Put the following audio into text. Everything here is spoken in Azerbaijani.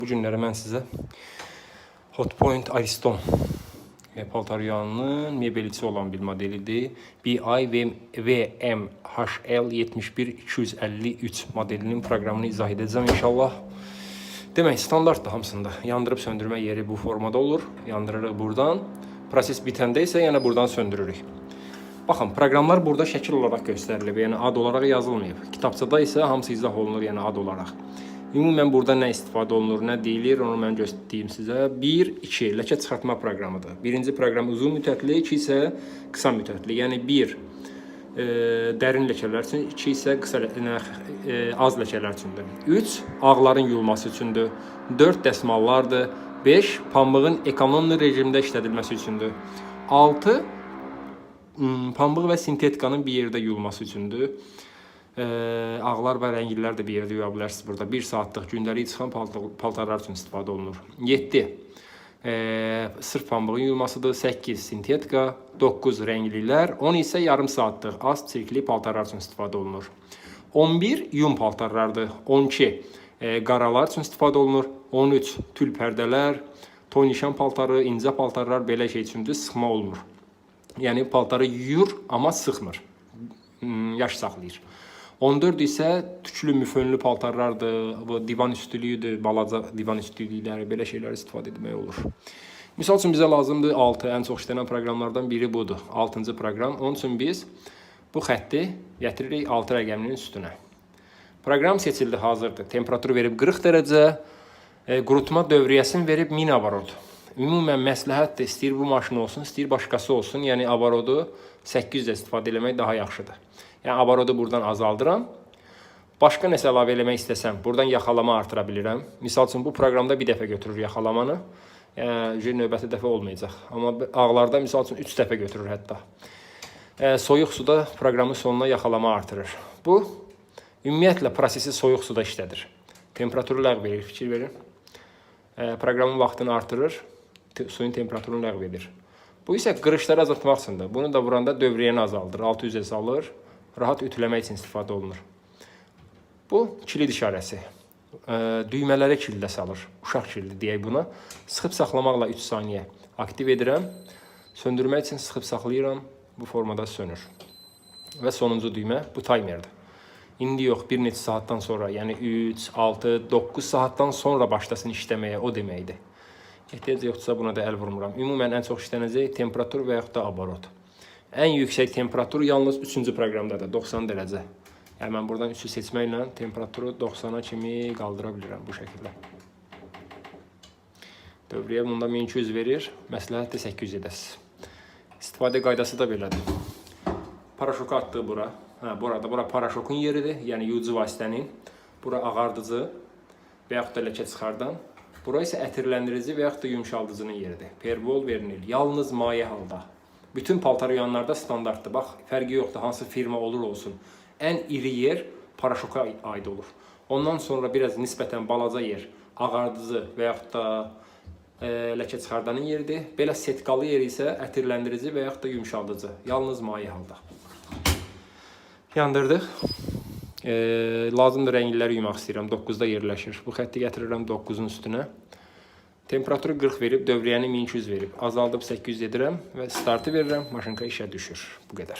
Bu günləri mən sizə Hotpoint Ariston paltar yağının mebelçisi olan bir modelidir. BI-VM-HL71253 modelinin proqramını izah edəcəm inşallah. Demək, standartdır hamısında. Yandırıb söndürmə yeri bu formada olur. Yandırırıq buradan. Proses bitəndə isə yəni buradan söndürürük. Baxın, proqramlar burada şəkil olaraq göstərilib, yəni ad olaraq yazılmayıb. Kitabçada isə hamısı izah olunur, yəni ad olaraq. Ümumən burada nə istifadə olunur, nə deyilir, onu mən göstəreyim sizə. 1, 2 ləkə çıxartma proqramıdır. Birinci proqram uzun müddətli, 2 isə qısa müddətli. Yəni 1 dərin ləkələr üçün, 2 isə az ləkələr üçündür. 3 ağların yuyulması üçündür. 4 dəsmallardır. 5 pambığın ekonomli rejimdə işlədilməsi üçündür. 6 pambıq və sintetikanın bir yerdə yuyulması üçündür. Ağlar və rəngillər də bir yerdə yuya bilərsiniz burada. 1 saatlıq gündəlik çıxan paltarlar üçün istifadə olunur. 7 sırf pambığın yuyulmasıdır. 8 sintetika, 9 rənglilər, 10 isə yarım saatlıq az çirkli paltarlar üçün istifadə olunur. 11 yun paltarlardır. 12 qaralar üçün istifadə olunur. 13 tül pərdələr, toy nişan paltarı, incə paltarlar belə şey üçündür, sıxma olmur. Yəni paltarı yuyur, amma sıxmır. Yaş saxlayır. 14 isə tüklü müfönlü paltarlardır, bu divan üstülüyüdür, balaca divan üstülükləri, belə şeylər istifadə etmək olur. Misal üçün bizə lazımdır 6, ən çox işlənən proqramlardan biri budur. 6-cı proqram. Onun üçün biz bu xətti gətiririk 6 rəqəminin üstünə. Proqram seçildi, hazırdır. Temperaturu verib 40 dərəcə, qurutma dövriyyəsini verib 1000 avarot. Ümumən məsləhətdir, istəyir bu maşın olsun, istəyir başqası olsun. Yəni avarodu 800-də istifadə etmək daha yaxşıdır. Yəni avarodu buradan azaldıram. Başqa nəsə əlavə eləmək istəsəm, buradan yaxalama artıra bilirəm. Misal üçün bu proqramda bir dəfə götürür yaxalamanı. Yəni növbəti dəfə olmayacaq. Amma ağlarda misal üçün 3 dəfə götürür hətta. Soyuq suda proqramın sonuna yaxalama artırır. Bu ümumiyyətlə prosesi soyuq suda işlədir. Temperaturu ləğv edir, fikir verin. Proqramın vaxtını artırır, suyun temperaturunu ləğv edir. Bu isə qırışları azaltmaq üçündür. Bunu da vuranda dövriyyəni azaldır, 600-ə salır, rahat ütüləmək üçün istifadə olunur. Bu kilid işarəsi. Düymələrə kildə salır, uşaq kilidi deyək buna. Sıxıb saxlamaqla 3 saniyə aktiv edirəm. Söndürmək üçün sıxıb saxlayıram, bu formada sönür. Və sonuncu düymə bu timerdir. İndi yox, bir neçə saatdan sonra, yəni 3, 6, 9 saatdan sonra başlasın işləməyə, o deməkdir. Ehtiyac yoxdursa buna da əl vurmuram. Ümumən ən çox işlənəcək temperatur və yaxud da abarot. Ən yüksək temperatur yalnız 3-cü proqramdadır, 90 dərəcə. Yəni mən buradan 3-ü seçməklə temperaturu 90-a kimi qaldıra bilirəm bu şəkildə. Dövriyyə bunda 1200 verir, məsləhətdir 800 edəsiz. İstifadə qaydası da belədir. Paraşoku atdığı bura. Bura paraşokun yeridir, yəni yuyucu vasitənin. Bura ağardıcı və yaxud da ləkə çıxardan. Bura isə ətirləndirici və yaxud da yumşaldıcının yeridir. Pervol vernil, yalnız maye halda. Bütün paltar yuyanlarda standartdır. Bax, fərqi yoxdur, hansı firma olur olsun. Ən iri yer paraşoka aid olur. Ondan sonra biraz nisbətən balaca yer ağardıcı və yaxud da ləkə çıxardanın yeridir. Belə setkalı yer isə ətirləndirici və yaxud da yumşaldıcı. Yalnız maye halda. Yandırdıq. Lazımdır rəngləri yumaq istəyirəm. 9-da yerləşir. Bu xətti gətirirəm 9-un üstünə. Temperaturu 40 verib, dövriyyəni 1200 verib. Azaldıb 800 edirəm və startı verirəm. Maşınka işə düşür. Bu qədər.